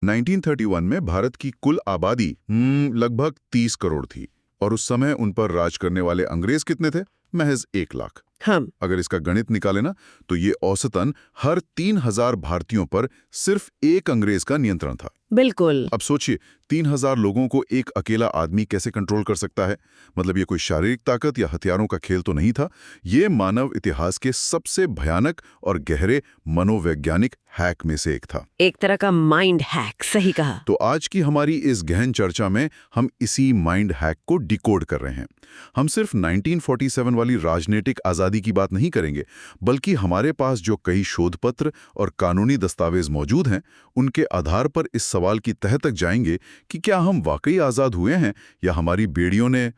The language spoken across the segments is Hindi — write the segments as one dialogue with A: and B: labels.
A: 1931 में भारत की कुल आबादी लगभग 30 करोड़ थी और उस समय उन पर राज करने वाले अंग्रेज कितने थे? महज 1 लाख।
B: हम
A: अगर इसका गणित निकाले ना तो ये औसतन हर 3000 भारतीयों पर सिर्फ एक अंग्रेज का नियंत्रण था।
B: बिल्कुल।
A: अब सोचिए 3000 लोगों को एक अकेला आदमी कैसे कंट्रोल कर सकता है? मतलब ये कोई शारीरिक ताकत या हथियारों का खेल तो नहीं था। ये मानव इतिहास के सबसे भयानक और गहरे मनोवैज्ञानिक हैक में से एक था।
B: एक तरह का माइंड हैक, सही कहा।
A: तो आज की हमारी इस गहन चर्चा में हम इसी माइंड हैक को डिकोड कर रहे हैं। हम सिर्फ 1947 वाली राजनीतिक आज़ादी की बात नहीं करेंगे, बल्कि हमारे पास जो कई शोध पत्र और कानूनी दस्तावेज मौजूद हैं, उनके आधार पर इस सवाल की तह तक जाएंगे कि क्या हम वाकई आज़ाद हुए हैं या हमारी बेड़ियों ने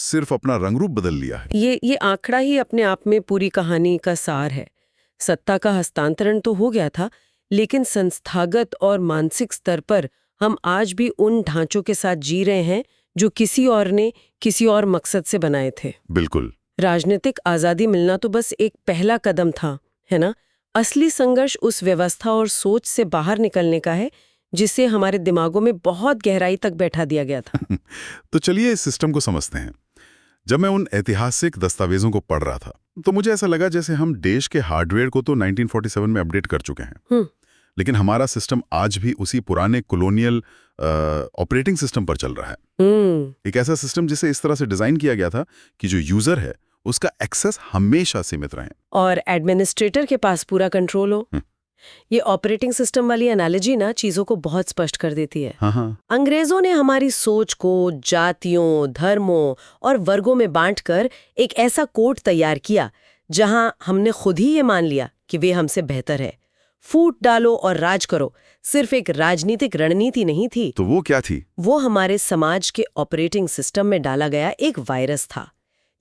A: सिर्फ अपना रंग रूप बदल लिया है।
B: ये आंकड़ा ही अपने आप में पूरी कहानी का सार है। सत्ता का हस्तांतरण तो हो गया था, लेकिन संस्थागत और मानसिक स्तर पर हम आज भी उन ढांचों के साथ जी रहे हैं जो किसी और ने किसी और मकसद से बनाए थे।
A: बिल्कुल।
B: राजनीतिक आज़ादी मिलना तो बस एक पहला कदम था, है ना? असली संघर्ष उस व्यवस्था और सोच से बाहर निकलने का है जिसे हमारे दिमागों में बहुत गहराई तक बैठा दिया गया था।
A: तो चलिए इस सिस्टम को समझते हैं। जब मैं उन ऐतिहासिक दस्तावेजों को पढ़ रहा था तो मुझे ऐसा लगा जैसे हम देश के हार्डवेयर को तो 1947 में अपडेट कर चुके हैं, लेकिन हमारा सिस्टम आज भी उसी पुराने कॉलोनियल ऑपरेटिंग सिस्टम पर चल रहा है। एक ऐसा सिस्टम जिसे इस तरह से डिजाइन किया गया था कि जो यूजर है उसका एक्सेस हमेशा सीमित रहे
B: और एडमिनिस्ट्रेटर के पास पूरा कंट्रोल हो। ये ऑपरेटिंग सिस्टम वाली एनालॉजी ना चीजों को बहुत स्पष्ट कर देती है।
A: हाँ।
B: अंग्रेजों ने हमारी सोच को जातियों, धर्मों और वर्गों में बांटकर एक ऐसा कोड तैयार किया जहां हमने खुद ही ये मान लिया कि वे हमसे बेहतर है। फूट डालो और राज करो सिर्फ एक राजनीतिक रणनीति नहीं थी।
A: तो वो क्या थी?
B: वो हमारे समाज के ऑपरेटिंग सिस्टम में डाला गया एक वायरस था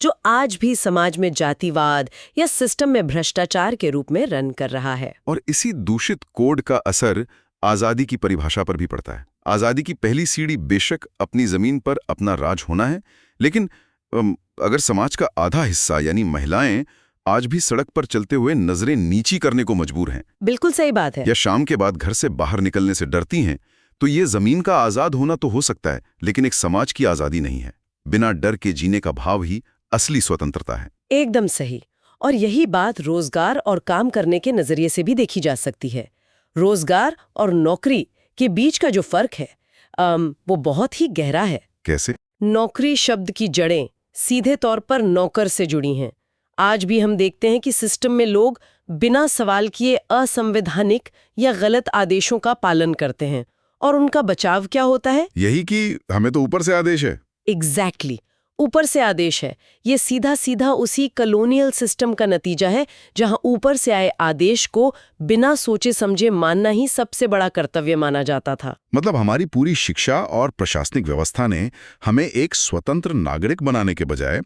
B: जो आज भी समाज में जातिवाद या सिस्टम में भ्रष्टाचार के रूप में रन कर रहा है।
A: और इसी दूषित कोड का असर आज़ादी की परिभाषा पर भी पड़ता है। आज़ादी की पहली सीढ़ी बेशक अपनी जमीन पर अपना राज होना है, लेकिन अगर समाज का आधा हिस्सा यानी महिलाएं आज भी सड़क पर चलते हुए नजरें नीची करने को मजबूर हैं,
B: बिल्कुल सही बात है,
A: या शाम के बाद घर से बाहर निकलने से डरती हैं, तो ये जमीन का आजाद होना तो हो सकता है, लेकिन एक समाज की आजादी नहीं है। बिना डर के जीने का भाव ही असली स्वतंत्रता है।
B: एकदम सही। और यही बात रोजगार और काम करने के नजरिए से भी देखी जा सकती है। रोजगार और नौकरी के बीच का जो फर्क है वो बहुत ही गहरा है।
A: कैसे?
B: नौकरी शब्द की जड़ें सीधे तौर पर नौकर से जुड़ी हैं। आज भी हम देखते हैं कि सिस्टम में लोग बिना सवाल किए असंवैधानिक या गलत आदेशों का पालन करते हैं, और उनका बचाव क्या होता है?
A: यही कि हमें तो ऊपर से आदेश है।
B: एग्जैक्टली, ऊपर से आदेश है। ये सीधा सीधा उसी कॉलोनियल सिस्टम का नतीजा है जहां ऊपर से आए आदेश को बिना सोचे समझे मानना ही सबसे बड़ा कर्तव्य माना जाता था।
A: मतलब हमारी पूरी शिक्षा और प्रशासनिक व्यवस्था ने हमें एक स्वतंत्र नागरिक बनाने के बजाय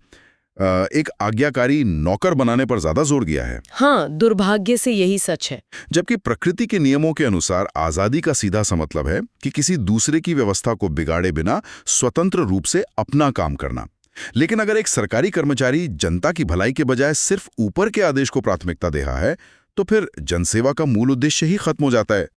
A: एक आज्ञाकारी नौकर बनाने पर ज्यादा जोर दिया है।
B: हाँ, दुर्भाग्य से यही सच है।
A: जबकि प्रकृति के नियमों के अनुसार आजादी का सीधा सा मतलब है कि किसी दूसरे की व्यवस्था को बिगाड़े बिना स्वतंत्र रूप से अपना काम करना। लेकिन अगर एक सरकारी कर्मचारी जनता की भलाई के बजाय सिर्फ ऊपर के आदेश को प्राथमिकता दे रहा है, तो फिर जनसेवा का मूल उद्देश्य ही खत्म हो जाता है।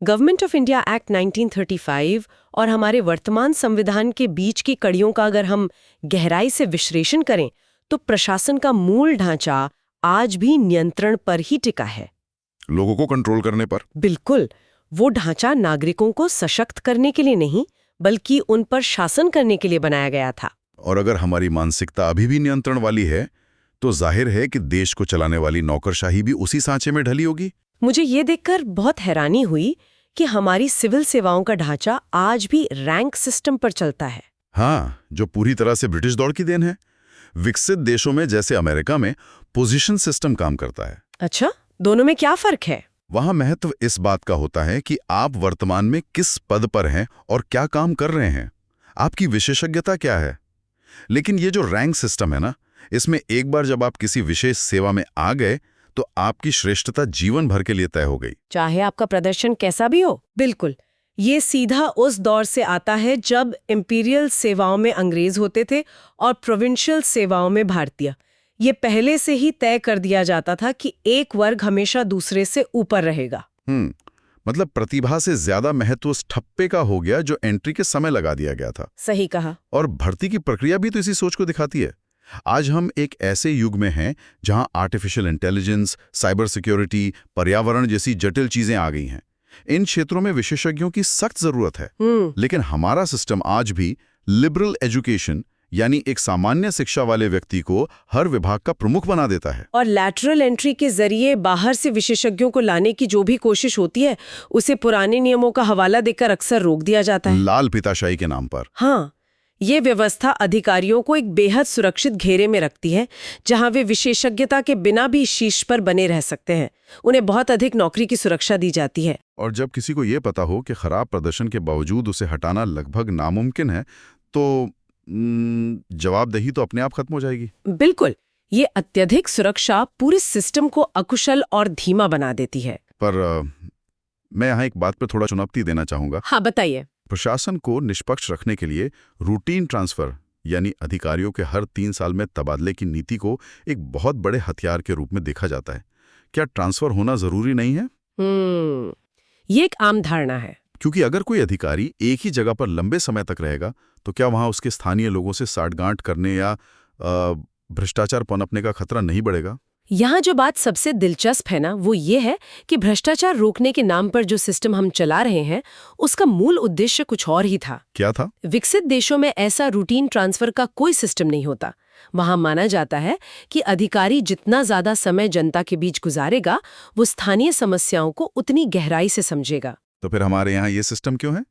B: गवर्नमेंट ऑफ इंडिया एक्ट 1935 और हमारे वर्तमान संविधान के बीच की कड़ियों का अगर हम गहराई से विश्लेषण करें तो प्रशासन का मूल ढांचा आज भी नियंत्रण पर ही टिका है,
A: लोगों को कंट्रोल करने पर।
B: बिल्कुल। वो ढांचा नागरिकों को सशक्त करने के लिए नहीं, बल्कि उन पर शासन करने के लिए बनाया गया था।
A: और अगर हमारी मानसिकता अभी भी नियंत्रण वाली है, तो जाहिर है कि देश को चलाने वाली नौकरशाही भी उसी सांचे में ढली होगी।
B: मुझे ये देखकर बहुत हैरानी हुई कि हमारी सिविल सेवाओं का ढांचा आज भी रैंक सिस्टम पर चलता है।
A: हाँ, जो पूरी तरह से ब्रिटिश दौर की देन है। विकसित देशों में जैसे अमेरिका में पोजीशन सिस्टम काम करता है।
B: अच्छा, दोनों में क्या फर्क है?
A: वहां महत्व इस बात का होता है कि आप वर्तमान में किस पद पर हैं और क्या काम कर रहे हैं, आपकी विशेषज्ञता क्या है। लेकिन ये जो रैंक सिस्टम है ना, इसमें एक बार जब आप किसी विशेष सेवा में आ गए तो आपकी श्रेष्ठता जीवन भर के लिए तय हो गई,
B: चाहे आपका प्रदर्शन कैसा भी हो। बिल्कुल, ये सीधा उस दौर से आता है जब इंपीरियल सेवाओं में अंग्रेज होते थे और प्रोविंशियल सेवाओं में भारतीय। ये पहले से ही तय कर दिया जाता था कि एक वर्ग हमेशा दूसरे से ऊपर रहेगा।
A: मतलब प्रतिभा से ज्यादा महत्व उस ठप्पे का हो गया जो एंट्री के समय लगा दिया गया था।
B: सही कहा।
A: और भर्ती की प्रक्रिया भी तो इसी सोच को दिखाती है। आज हम एक ऐसे युग में हैं जहां आर्टिफिशियल इंटेलिजेंस, साइबर सिक्योरिटी, पर्यावरण जैसी जटिल चीजें आ गई हैं। इन क्षेत्रों में विशेषज्ञों की सख्त जरूरत है। लेकिन हमारा सिस्टम आज भी लिबरल एजुकेशन यानी एक सामान्य शिक्षा वाले व्यक्ति को हर विभाग का प्रमुख बना देता है।
B: और लैटरल एंट्री के जरिए बाहर से विशेषज्ञों को लाने की जो भी कोशिश होती है उसे पुराने नियमों का हवाला देकर अक्सर रोक दिया जाता है।
A: लाल पिताशाही के नाम पर।
B: हाँ, ये व्यवस्था अधिकारियों को एक बेहद सुरक्षित घेरे में रखती है जहां वे विशेषज्ञता के बिना भी शीर्ष पर बने रह सकते हैं। उन्हें बहुत अधिक नौकरी की सुरक्षा दी जाती है।
A: और जब किसी को ये पता हो कि खराब प्रदर्शन के बावजूद उसे हटाना लगभग नामुमकिन है तो जवाबदेही तो अपने आप खत्म हो जाएगी।
B: बिल्कुल, ये अत्यधिक सुरक्षा पूरे सिस्टम को अकुशल और धीमा बना देती है।
A: पर मैं यहाँ एक बात पर थोड़ा चुनौती देना चाहूंगा।
B: हाँ, बताइए।
A: प्रशासन को निष्पक्ष रखने के लिए रूटीन ट्रांसफर यानी अधिकारियों के हर 3 साल में तबादले की नीति को एक बहुत बड़े हथियार के रूप में देखा जाता है। क्या ट्रांसफर होना जरूरी नहीं है?
B: ये एक आम धारणा है।
A: क्योंकि अगर कोई अधिकारी एक ही जगह पर लंबे समय तक रहेगा तो क्या वहां उसके स्थानीय लोगों से साठगांठ करने या भ्रष्टाचार पनपने का खतरा नहीं बढ़ेगा?
B: यहाँ जो बात सबसे दिलचस्प है ना, वो ये है कि भ्रष्टाचार रोकने के नाम पर जो सिस्टम हम चला रहे हैं उसका मूल उद्देश्य कुछ और ही था।
A: क्या था?
B: विकसित देशों में ऐसा रूटीन ट्रांसफर का कोई सिस्टम नहीं होता। वहां माना जाता है कि अधिकारी जितना ज्यादा समय जनता के बीच गुजारेगा वो स्थानीय समस्याओं को उतनी गहराई से समझेगा।
A: तो फिर हमारे यहाँ ये सिस्टम क्यों है?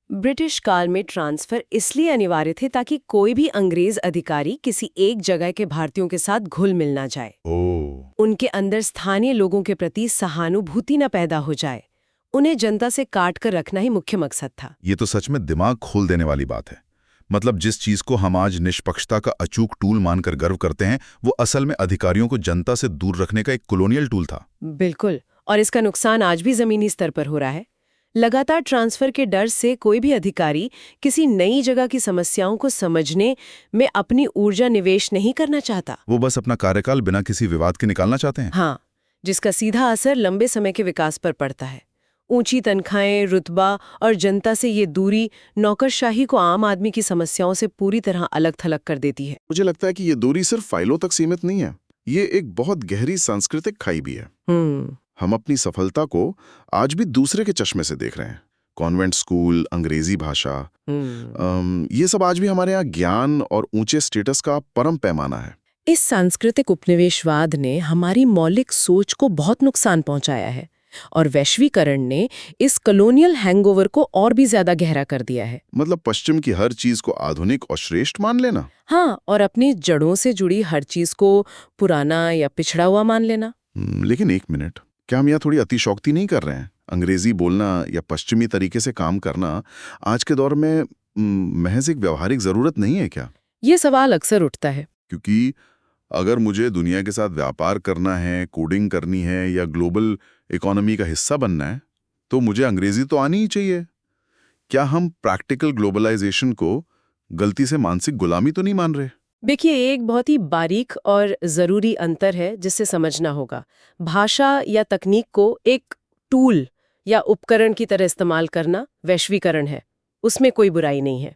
B: ब्रिटिश काल में ट्रांसफर इसलिए अनिवार्य थे ताकि कोई भी अंग्रेज अधिकारी किसी एक जगह के भारतीयों के साथ घुल मिल ना जाए। उनके अंदर स्थानीय लोगों के प्रति सहानुभूति न पैदा हो जाए। उन्हें जनता से काट कर रखना ही मुख्य मकसद था।
A: ये तो सच में दिमाग खोल देने वाली बात है। मतलब जिस चीज को हम आज निष्पक्षता का अचूक टूल मानकर गर्व करते हैं वो असल में अधिकारियों को जनता से दूर रखने का एक कॉलोनियल टूल था।
B: बिल्कुल, और इसका नुकसान आज भी जमीनी स्तर पर हो रहा है। लगातार ट्रांसफर के डर से कोई भी अधिकारी किसी नई जगह की समस्याओं को समझने में अपनी ऊर्जा निवेश नहीं करना चाहता।
A: वो बस अपना कार्यकाल बिना किसी विवाद के निकालना चाहते हैं।
B: हाँ, जिसका सीधा असर लंबे समय के विकास पर पड़ता है। ऊंची तनख्वाहें, रुतबा और जनता से ये दूरी नौकरशाही को आम आदमी की समस्याओं से पूरी तरह अलग थलग कर देती है।
C: मुझे लगता है कि ये दूरी सिर्फ फाइलों तक सीमित नहीं है, ये एक बहुत गहरी सांस्कृतिक खाई भी है। हम अपनी सफलता को आज भी दूसरे के चश्मे से देख रहे हैं। कॉन्वेंट स्कूल, अंग्रेजी भाषा, ये सब आज भी हमारे यहाँ ज्ञान और ऊंचे स्टेटस का परम पैमाना है।
B: इस सांस्कृतिक उपनिवेशवाद ने हमारी मौलिक सोच को बहुत नुकसान पहुंचाया है और वैश्वीकरण ने इस कॉलोनियल हैंगओवर को और भी ज्यादा गहरा कर दिया है।
C: मतलब पश्चिम की हर चीज को आधुनिक और श्रेष्ठ मान लेना।
B: हाँ, और अपनी जड़ों से जुड़ी हर चीज को पुराना या पिछड़ा हुआ मान लेना।
C: लेकिन एक मिनट, क्या हम यहाँ थोड़ी अतिशौक्ति नहीं कर रहे हैं? अंग्रेजी बोलना या पश्चिमी तरीके से काम करना आज के दौर में महज एक व्यवहारिक जरूरत नहीं है क्या?
B: ये सवाल अक्सर उठता है।
C: क्योंकि अगर मुझे दुनिया के साथ व्यापार करना है, कोडिंग करनी है या ग्लोबल इकोनॉमी का हिस्सा बनना है तो मुझे अंग्रेजी तो आनी ही चाहिए। क्या हम प्रैक्टिकल ग्लोबलाइजेशन को गलती से मानसिक गुलामी तो नहीं मान रहे?
B: देखिए, एक बहुत ही बारीक और ज़रूरी अंतर है जिससे समझना होगा। भाषा या तकनीक को एक टूल या उपकरण की तरह इस्तेमाल करना वैश्वीकरण है, उसमें कोई बुराई नहीं है।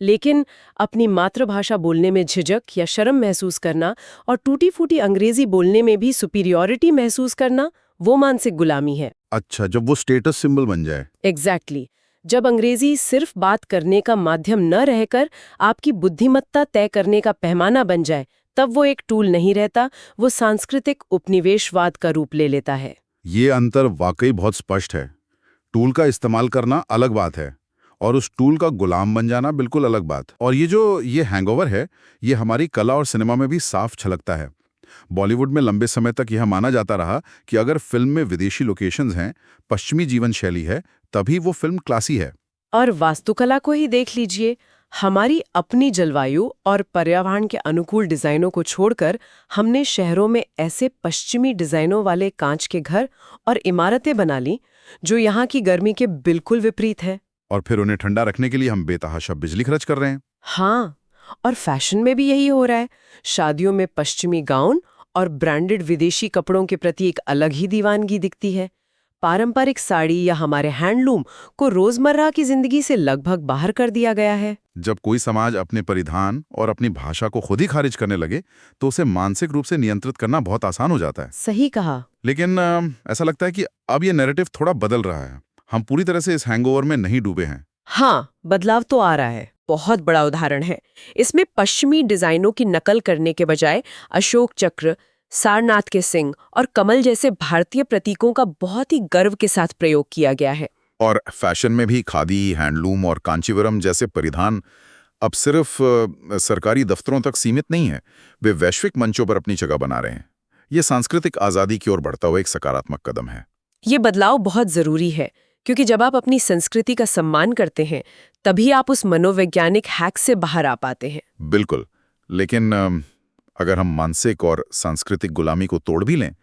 B: लेकिन अपनी मातृभाषा बोलने में झिझक या शर्म महसूस करना और टूटी फूटी अंग्रेजी बोलने में भी सुपीरियॉरिटी महसूस करना, वो मानसिक गुलामी है।
A: अच्छा, जब वो स्टेटस सिंबल बन जाए।
B: एग्जैक्टली। जब अंग्रेजी सिर्फ बात करने का माध्यम न रहकर आपकी बुद्धिमत्ता तय करने का पैमाना बन जाए, तब वो एक टूल नहीं रहता, वो सांस्कृतिक उपनिवेशवाद का रूप ले लेता है।
A: ये अंतर वाकई बहुत स्पष्ट है। टूल का इस्तेमाल करना अलग बात है और उस टूल का गुलाम बन जाना बिल्कुल अलग बात। और ये हैंगओवर है, ये हमारी कला और सिनेमा में भी साफ झलकता है। बॉलीवुड में लंबे समय तक यह माना जाता रहा कि अगर फिल्म में विदेशी लोकेशंस हैं, पश्चिमी जीवन शैली है, तभी वो फिल्म क्लासी है।
B: और वास्तुकला को ही देख लीजिए, हमारी अपनी जलवायु और पर्यावरण के अनुकूल डिजाइनों को छोड़कर हमने शहरों में ऐसे पश्चिमी डिजाइनों वाले कांच के घर और इमारतें बना ली जो यहाँ की गर्मी के बिल्कुल विपरीत है।
A: और फिर उन्हें ठंडा रखने के लिए हम बेतहाशा बिजली खर्च कर रहे हैं।
B: हाँ, और फैशन में भी यही हो रहा है। शादियों में पश्चिमी गाउन और ब्रांडेड विदेशी कपड़ों के प्रति एक अलग ही दीवानगी दिखती है। पारंपरिक साड़ी या हमारे हैंडलूम को रोजमर्रा की जिंदगी से लगभग बाहर कर दिया गया है।
A: जब कोई समाज अपने परिधान और अपनी भाषा को खुद ही खारिज करने लगे तो उसे मानसिक रूप से नियंत्रित करना बहुत आसान हो जाता है।
B: सही कहा।
A: लेकिन ऐसा लगता है कि अब ये नैरेटिव थोड़ा बदल रहा है। हम पूरी तरह से इस हैंगओवर में नहीं डूबे हैं।
B: हाँ, बदलाव तो आ रहा है। बहुत बड़ा उदाहरण है। इसमें पश्चिमी डिजाइनों की नकल करने के बजाय अशोक चक्र, सारनाथ के सिंह और कमल जैसे भारतीय प्रतीकों का बहुत ही गर्व के साथ प्रयोग किया गया है।
A: और फैशन में भी खादी, हैंडलूम और कांचीवरम जैसे परिधान अब सिर्फ सरकारी दफ्तरों तक सीमित नहीं है, वे वैश्विक मंचों पर अपनी जगह बना रहे हैं। ये सांस्कृतिक आज़ादी की ओर बढ़ता हुआ एक सकारात्मक कदम है।
B: ये बदलाव बहुत जरूरी है, क्योंकि जब आप अपनी संस्कृति का सम्मान करते हैं तभी आप उस मनोवैज्ञानिक हैक से बाहर आ पाते हैं।
A: बिल्कुल, लेकिन अगर हम मानसिक और सांस्कृतिक गुलामी को तोड़ भी लें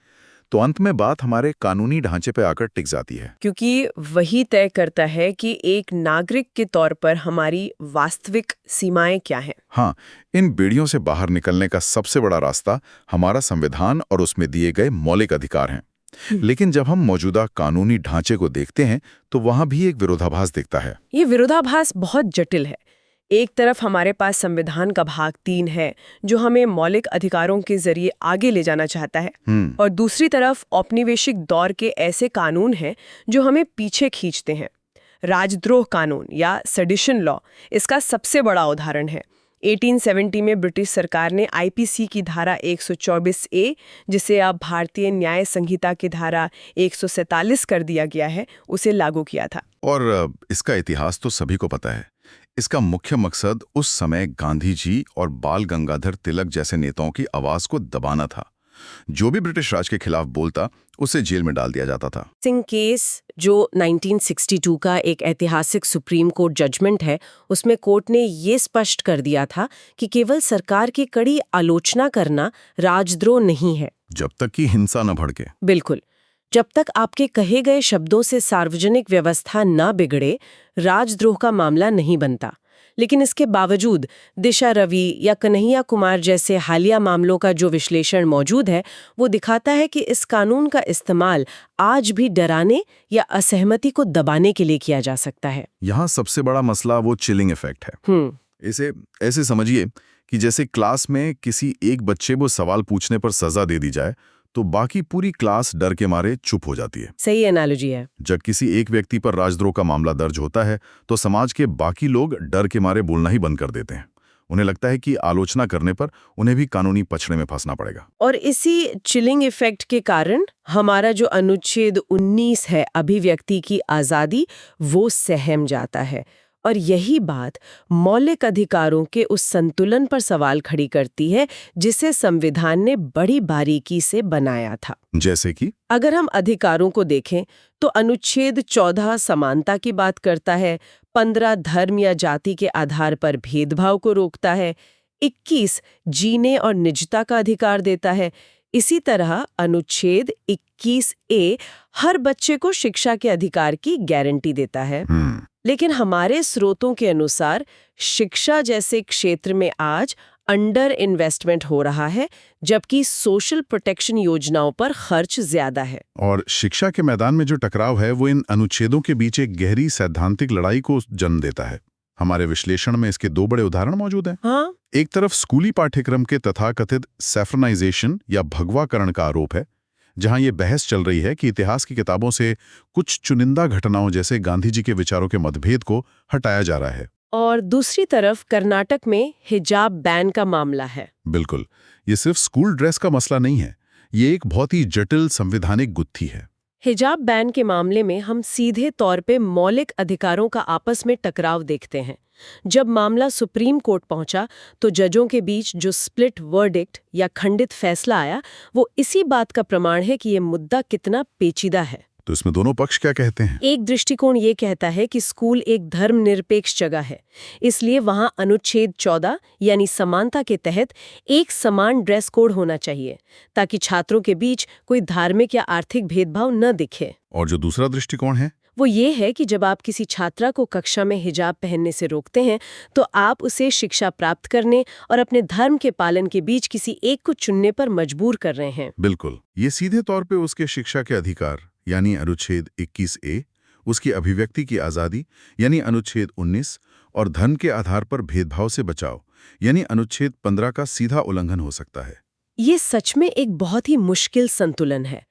A: तो अंत में बात हमारे कानूनी ढांचे पर आकर टिक जाती है,
B: क्योंकि वही तय करता है कि एक नागरिक के तौर पर हमारी वास्तविक सीमाएं क्या हैं।
A: हाँ, इन बेड़ियों से बाहर निकलने का सबसे बड़ा रास्ता हमारा संविधान और उसमें दिए गए मौलिक अधिकार हैं। लेकिन जब हम मौजूदा कानूनी ढांचे को देखते हैं तो वहां भी एक विरोधाभास दिखता है।
B: ये विरोधाभास बहुत जटिल है। एक तरफ हमारे पास संविधान का भाग 3 है जो हमें मौलिक अधिकारों के जरिए आगे ले जाना चाहता है, और दूसरी तरफ औपनिवेशिक दौर के ऐसे कानून हैं जो हमें पीछे खींचते हैं। राजद्रोह कानून या सेडिशन लॉ इसका सबसे बड़ा उदाहरण है। 1870 में ब्रिटिश सरकार ने आईपीसी की धारा 124A, जिसे अब भारतीय न्याय संहिता की धारा 147 कर दिया गया है, उसे लागू किया था।
A: और इसका इतिहास तो सभी को पता है। इसका मुख्य मकसद उस समय गांधी जी और बाल गंगाधर तिलक जैसे नेताओं की आवाज को दबाना था। जो भी ब्रिटिश राज के खिलाफ बोलता उसे जेल में डाल दिया जाता था।
B: सिंह केस, जो 1962 का एक ऐतिहासिक सुप्रीम कोर्ट जजमेंट है, उसमें कोर्ट ने ये स्पष्ट कर दिया था कि केवल सरकार की कड़ी आलोचना करना राजद्रोह नहीं है,
A: जब तक कि हिंसा न भड़के।
B: बिल्कुल, जब तक आपके कहे गए शब्दों से सार्वजनिक व्यवस्था न बिगड़े, राजद्रोह का मामला नहीं बनता। लेकिन इसके बावजूद दिशा रवि या कन्हैया कुमार जैसे हालिया मामलों का जो विश्लेषण मौजूद है, वो दिखाता है कि इस कानून का इस्तेमाल आज भी डराने या असहमति को दबाने के लिए किया जा सकता है।
A: यहाँ सबसे बड़ा मसला वो चिलिंग इफेक्ट है। इसे ऐसे समझिए कि जैसे क्लास में किसी एक बच्चे को सवाल पूछने पर सजा दे दी जाए तो बाकी पूरी क्लास डर के मारे चुप हो जाती है।
B: सही एनालॉजी है।
A: जब किसी एक व्यक्ति पर राजद्रोह का मामला दर्ज होता है तो समाज के बाकी लोग डर के मारे बोलना ही बंद कर देते हैं। उन्हें लगता है कि आलोचना करने पर उन्हें भी कानूनी पछड़े में फंसना पड़ेगा।
B: और इसी चिलिंग इफेक्ट के कारण हमारा जो अनुच्छेद 19 है, अभिव्यक्ति की आजादी, वो सहम जाता है। और यही बात मौलिक अधिकारों के उस संतुलन पर सवाल खड़ी करती है जिसे संविधान ने बड़ी बारीकी से बनाया था।
A: जैसे कि
B: अगर हम अधिकारों को देखें तो अनुच्छेद 14 समानता की बात करता है, 15 धर्म या जाति के आधार पर भेदभाव को रोकता है, 21 जीने और निजता का अधिकार देता है। इसी तरह अनुच्छेद 21A हर बच्चे को शिक्षा के अधिकार की गारंटी देता है। लेकिन हमारे स्रोतों के अनुसार शिक्षा जैसे क्षेत्र में आज अंडर इन्वेस्टमेंट हो रहा है, जबकि सोशल प्रोटेक्शन योजनाओं पर खर्च ज्यादा है।
A: और शिक्षा के मैदान में जो टकराव है वो इन अनुच्छेदों के बीच एक गहरी सैद्धांतिक लड़ाई को जन्म देता है। हमारे विश्लेषण में इसके 2 बड़े उदाहरण मौजूद हैं।
B: हाँ?
A: एक तरफ स्कूली पाठ्यक्रम के तथाकथित सैफ्रनाइजेशन या भगवाकरण का आरोप है, जहां ये बहस चल रही है कि इतिहास की किताबों से कुछ चुनिंदा घटनाओं जैसे गांधी जी के विचारों के मतभेद को हटाया जा रहा है।
B: और दूसरी तरफ कर्नाटक में हिजाब बैन का मामला है।
A: बिल्कुल, ये सिर्फ स्कूल ड्रेस का मसला नहीं है, ये एक बहुत ही जटिल संवैधानिक गुत्थी है।
B: हिजाब बैन के मामले में हम सीधे तौर पे मौलिक अधिकारों का आपस में टकराव देखते हैं। जब मामला सुप्रीम कोर्ट पहुंचा तो जजों के बीच जो स्प्लिट वर्डिक्ट या खंडित फैसला आया, वो इसी बात का प्रमाण है कि ये मुद्दा कितना पेचीदा है।
A: तो इसमें दोनों पक्ष क्या कहते हैं?
B: एक दृष्टिकोण ये कहता है कि स्कूल एक धर्मनिरपेक्ष जगह है, इसलिए वहां अनुच्छेद 14 यानी समानता के तहत एक समान ड्रेस कोड होना चाहिए ताकि छात्रों के बीच कोई धार्मिक या आर्थिक भेदभाव न दिखे।
A: और जो दूसरा दृष्टिकोण है
B: वो ये है कि जब आप किसी छात्रा को कक्षा में हिजाब पहनने से रोकते हैं तो आप उसे शिक्षा प्राप्त करने और अपने धर्म के पालन के बीच किसी एक को चुनने पर मजबूर कर रहे हैं।
A: बिल्कुल, ये सीधे तौर पे उसके शिक्षा के अधिकार यानी अनुच्छेद 21A, उसकी अभिव्यक्ति की आज़ादी यानी अनुच्छेद 19 और धन के आधार पर भेदभाव से बचाव यानी अनुच्छेद 15 का सीधा उल्लंघन हो सकता है।
B: ये सच में एक बहुत ही मुश्किल संतुलन है।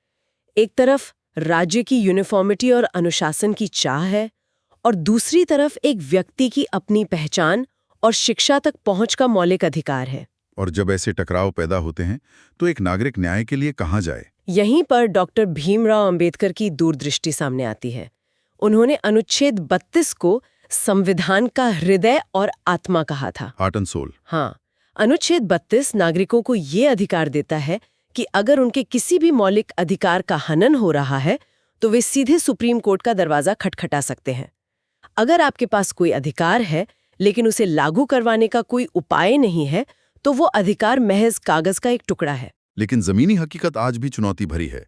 B: एक तरफ राज्य की यूनिफॉर्मिटी और अनुशासन की चाह है और दूसरी तरफ एक व्यक्ति की अपनी पहचान और शिक्षा तक पहुंच का मौलिक अधिकार है।
A: और जब ऐसे टकराव पैदा होते हैं तो एक नागरिक न्याय के लिए कहाँ जाए?
B: यहीं पर डॉक्टर भीमराव अंबेडकर की दूरदृष्टि सामने आती है। उन्होंने अनुच्छेद 32 को संविधान का हृदय और आत्मा कहा था।
A: Heart and soul.
B: हाँ, अनुच्छेद 32 नागरिकों को ये अधिकार देता है कि अगर उनके किसी भी मौलिक अधिकार का हनन हो रहा है तो वे सीधे सुप्रीम कोर्ट का दरवाजा खटखटा सकते हैं। अगर आपके पास कोई अधिकार है लेकिन उसे लागू करवाने का कोई उपाय नहीं है तो वो अधिकार महज कागज का एक टुकड़ा है।
A: लेकिन जमीनी हकीकत आज भी चुनौती भरी है।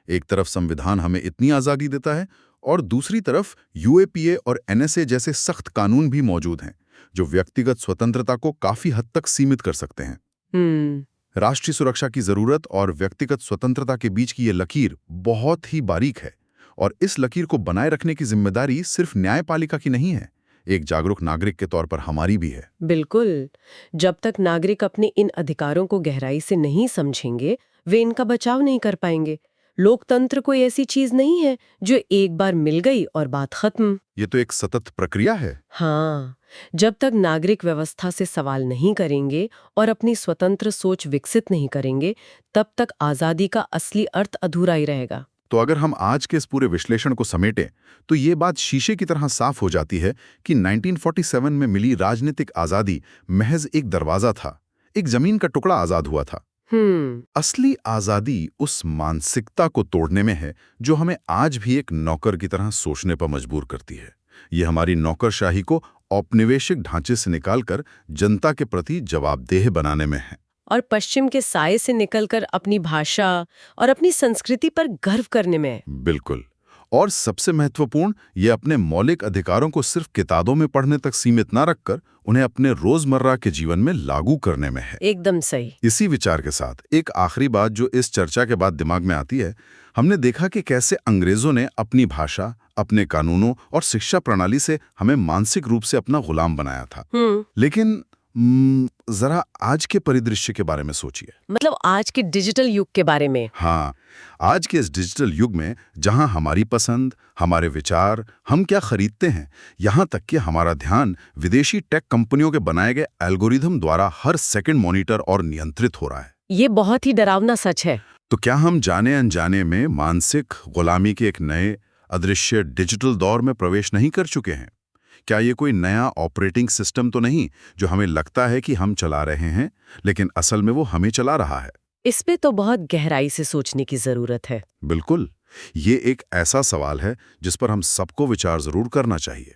A: एक तरफ संविधान हमें इतनी आज़ादी देता है और दूसरी तरफ यूएपीए और एनएसए जैसे सख्त कानून भी मौजूद हैं जो व्यक्तिगत स्वतंत्रता को काफी हद तक सीमित कर सकते हैं। राष्ट्रीय सुरक्षा की जरूरत और व्यक्तिगत स्वतंत्रता के बीच की ये लकीर बहुत ही बारीक है और इस लकीर को बनाए रखने की जिम्मेदारी सिर्फ न्यायपालिका की नहीं है, एक जागरूक नागरिक के तौर पर हमारी भी है।
B: बिल्कुल। जब तक नागरिक अपने इन अधिकारों को गहराई से नहीं समझेंगे वे इनका बचाव नहीं कर पाएंगे। लोकतंत्र कोई ऐसी चीज नहीं है जो एक बार मिल गई और बात खत्म।
A: ये तो एक सतत प्रक्रिया है।
B: हाँ, जब तक नागरिक व्यवस्था से सवाल नहीं करेंगे और अपनी स्वतंत्र सोच विकसित नहीं करेंगे तब तक आजादी का असली अर्थ अधूरा ही रहेगा।
A: तो अगर हम आज के इस पूरे विश्लेषण को समेटें तो ये बात शीशे की तरह साफ हो जाती है कि 1947 में मिली राजनीतिक आज़ादी महज एक दरवाज़ा था, एक जमीन का टुकड़ा आज़ाद हुआ था। असली आज़ादी उस मानसिकता को तोड़ने में है जो हमें आज भी एक नौकर की तरह सोचने पर मजबूर करती है। ये हमारी नौकरशाही को औपनिवेशिक ढांचे से निकालकर जनता के प्रति जवाबदेह बनाने में है
B: और पश्चिम के साये से निकलकर अपनी भाषा और अपनी संस्कृति पर गर्व करने में है।
A: बिल्कुल। और सबसे महत्वपूर्ण, ये अपने मौलिक अधिकारों को सिर्फ किताबों में पढ़ने तक सीमित न रखकर उन्हें अपने रोजमर्रा के जीवन में लागू करने में है।
B: एकदम सही।
A: इसी विचार के साथ एक आखिरी बात जो इस चर्चा के बाद दिमाग में आती है, हमने देखा कि कैसे अंग्रेजों ने अपनी भाषा, अपने कानूनों और शिक्षा प्रणाली से हमें मानसिक रूप से अपना गुलाम बनाया था। लेकिन जरा आज के परिदृश्य के बारे में सोचिए।
B: मतलब आज के डिजिटल युग के बारे में।
A: हाँ, आज के इस डिजिटल युग में जहां हमारी पसंद, हमारे विचार, हम क्या खरीदते हैं, यहां तक कि हमारा ध्यान विदेशी टेक कंपनियों के बनाए गए एल्गोरिथम द्वारा हर सेकंड मॉनिटर और नियंत्रित हो रहा है।
B: ये बहुत ही डरावना सच है।
A: तो क्या हम जाने अनजाने में मानसिक गुलामी के एक नए अदृश्य डिजिटल दौर में प्रवेश नहीं कर चुके हैं? क्या ये कोई नया ऑपरेटिंग सिस्टम तो नहीं जो हमें लगता है कि हम चला रहे हैं, लेकिन असल में वो हमें चला रहा है?
B: इस पे तो बहुत गहराई से सोचने की जरूरत है।
A: बिल्कुल, ये एक ऐसा सवाल है जिस पर हम सबको विचार जरूर करना चाहिए।